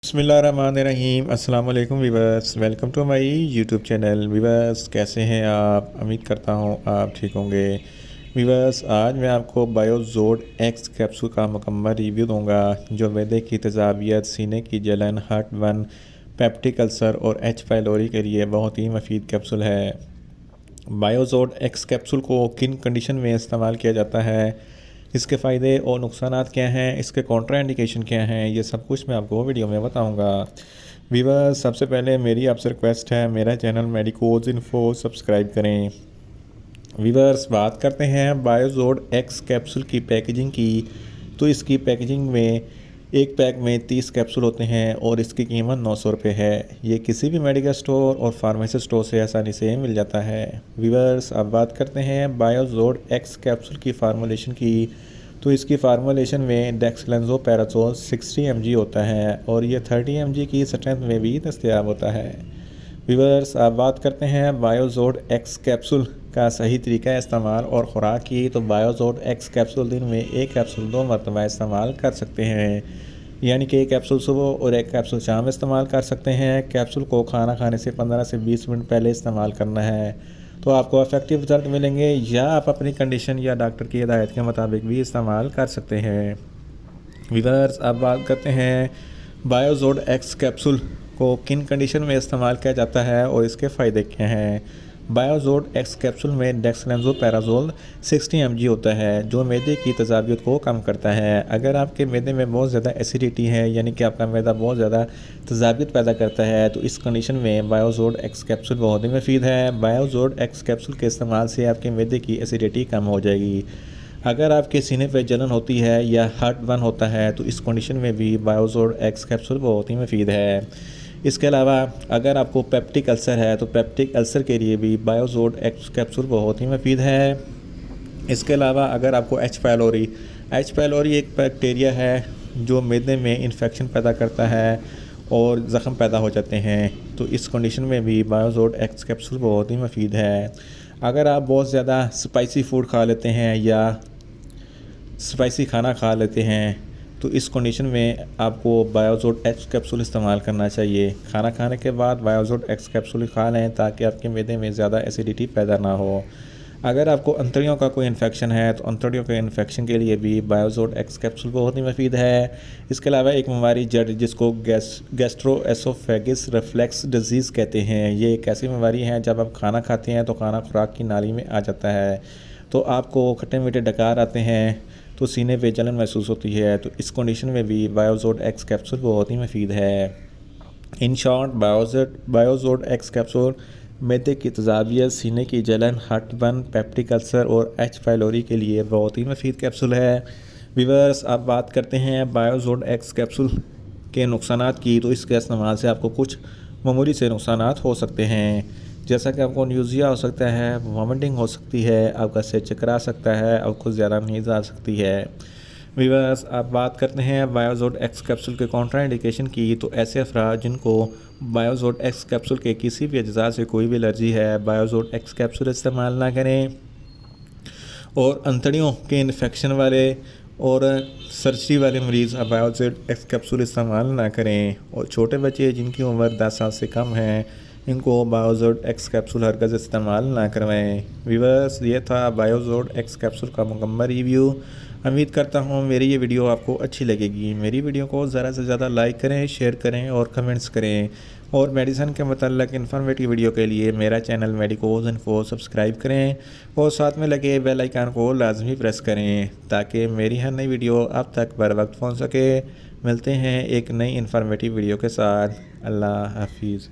बिस्मिल्लाहिर्रहमानिर्रहीम। अस्सलाम वालेकुम viewers, welcome to my YouTube channel. Viewers, कैसे हैं आप? उम्मीद करता हूँ आप ठीक होंगे। वीवर्स, आज मैं आपको बायोजोड एक्स कैप्सूल का मुकम्मल रिव्यू दूंगा जो मैदे की तेज़ाबियत, सीने की जलन, हार्ट बर्न, पेप्टिक अल्सर और एच पाइलोरी के लिए बहुत ही मुफीद कैप्सूल है। बायोजोड एक्स कैप्सूल को किन कंडीशन में इस्तेमाल किया जाता है, इसके फ़ायदे और नुकसानात क्या हैं, इसके कॉन्ट्रा इंडिकेशन क्या हैं, ये सब कुछ मैं आपको वीडियो में बताऊंगा। वीवर्स, सबसे पहले मेरी आपसे रिक्वेस्ट है, मेरा चैनल मेडिकोज इन्फो सब्सक्राइब करें। वीवर्स, बात करते हैं बायोजोड एक्स कैप्सूल की पैकेजिंग की। तो इसकी पैकेजिंग में एक पैक में 30 कैप्सूल होते हैं और इसकी कीमत 900 रुपये है। ये किसी भी मेडिकल स्टोर और फार्मेसी स्टोर से आसानी से मिल जाता है। वीवर्स, अब बात करते हैं बायोजोड एक्स कैप्सूल की फार्मूलेशन की। तो इसकी फार्मूलेशन में डेक्सलेंज़ोपैराज़ोल 60 mg होता है और ये 30 mg की स्ट्रेंथ में भी दस्तयाब होता है। वीवर्स, अब बात करते हैं बायोजोड एक्स कैप्सूल का सही तरीका इस्तेमाल और ख़ुराक की। तो बायोजोड एक्स कैप्सूल दिन में एक कैप्सूल 2 मरतबा इस्तेमाल कर सकते हैं, यानी कि एक कैप्सूल सुबह और एक कैप्सूल शाम इस्तेमाल कर सकते हैं। कैप्सूल को खाना खाने से 15 से 20 मिनट पहले इस्तेमाल करना है तो आपको इफेक्टिव रिजल्ट मिलेंगे, या आप अपनी कंडीशन या डॉक्टर की हिदायत के मुताबिक भी इस्तेमाल कर सकते हैं। वीवर्स, अब बात करते हैं बायोजोड एक्स कैप्सूल को किन कंडीशन में इस्तेमाल किया जाता है और इसके फ़ायदे क्या हैं। बायोजोड एक्स कैप्सूल में डेक्सलेंज़ोपैराज़ोल 60 mg होता है जो मैदे की तेज़ाबियत को कम करता है। अगर आपके मैदे में बहुत ज़्यादा एसिडिटी है, यानी कि आपका मैदा बहुत ज़्यादा तेज़ाबियत पैदा करता है, तो इस कंडीशन में बायोजोड एक्स कैप्सूल बहुत ही मुफीद है। बायोजोड एक्स कैप्सूल के इस्तेमाल से आपके मैदे की एसिडिटी कम हो जाएगी। अगर आपके सीने पर जलन होती है या हार्ट बर्न होता है तो इस कंडीशन में भी बायोजोड एक्स कैप्सूल बहुत ही मुफीद है। इसके अलावा अगर आपको पेप्टिक अल्सर है तो पेप्टिक अल्सर के लिए भी बायोजोड एक्स कैप्सूल बहुत ही मुफीद है। इसके अलावा अगर आपको एच पाइलोरी एक बैक्टीरिया है जो मैदे में इन्फेक्शन पैदा करता है और ज़ख़म पैदा हो जाते हैं, तो इस कंडीशन में भी बायोजोड एक्स कैप्सूल बहुत ही मुफीद है। अगर आप बहुत ज़्यादा स्पाइसी फूड खा लेते हैं या स्पाइसी खाना खा लेते हैं तो इस कंडीशन में आपको बायोजोड एक्स कैप्सूल इस्तेमाल करना चाहिए। खाना खाने के बाद बायोजोड एक्स कैप्सूल खा लें ताकि आपके मैदे में ज़्यादा एसिडिटी पैदा ना हो। अगर आपको अंतड़ियों का कोई इन्फेक्शन है तो अंतड़ियों के इन्फेक्शन के लिए भी बायोजोड एक्स कैप्सूल बहुत ही मुफीद है। इसके अलावा एक बीमारी जड़ जिसको गैस्ट्रोएसोफेगस रिफ्लक्स डिजीज़ कहते हैं, ये एक ऐसी बीमारी है जब आप खाना खाते हैं तो खाना खुराक की नाली में आ जाता है तो आपको खट्टे मीठे डकार आते हैं, तो सीने पे जलन महसूस होती है, तो इस कंडीशन में भी बायोजोड एक्स कैप्सूल बहुत ही मुफीद है। इन शॉर्ट, बायोजोड एक्स कैप्सूल मैदे की तेज़ाबियत, सीने की जलन, हार्ट बर्न, पेप्टिक अल्सर और एच पाइलोरी के लिए बहुत ही मुफीद कैप्सूल है। वीवर्स, अब बात करते हैं बायोजोड एक्स कैप्सूल के नुकसानात की। तो इसके इस्तेमाल से आपको कुछ मामूली से नुकसानात हो सकते हैं, जैसा कि आपको न्यूज़िया हो सकता है, वॉमिटिंग हो सकती है, आपका सिर चकरा सकता है, आपको ज़्यादा नींद आ सकती है। वीवर्स, अब बात करते हैं बायोजोड एक्स कैप्सूल के कॉन्ट्रा इंडिकेशन की। तो ऐसे अफराद जिनको बायोजोड एक्स कैप्सूल के किसी भी अज्जा से कोई भी एलर्जी है, बायोजोड एक्स कैप्सूल इस्तेमाल ना करें। और अंतड़ियों के इन्फेक्शन वाले और सर्जरी वाले मरीज़ बायोजोड एक्स कैप्सूल इस्तेमाल ना करें। और छोटे बच्चे जिनकी उम्र 10 साल से कम है, इनको बायोजोड एक्स कैप्सूल हरगज़ इस्तेमाल ना करवाएं। वीवर्स, ये था बायोजोड एक्स कैप्सूल का मुकम्मल रिव्यू। उम्मीद करता हूँ मेरी ये वीडियो आपको अच्छी लगेगी। मेरी वीडियो को ज़्यादा से ज़्यादा लाइक करें, शेयर करें और कमेंट्स करें। और मेडिसिन के मतलब इन्फॉर्मेटिव वीडियो के लिए मेरा चैनल मेडिकोज इन्फो सब्सक्राइब करें और साथ में लगे बेल आइकन को लाजमी प्रेस करें ताकि मेरी हर नई वीडियो आप तक बर वक्त पहुँच सके। मिलते हैं एक नई इन्फॉर्मेटिव वीडियो के साथ। अल्लाह हाफिज़।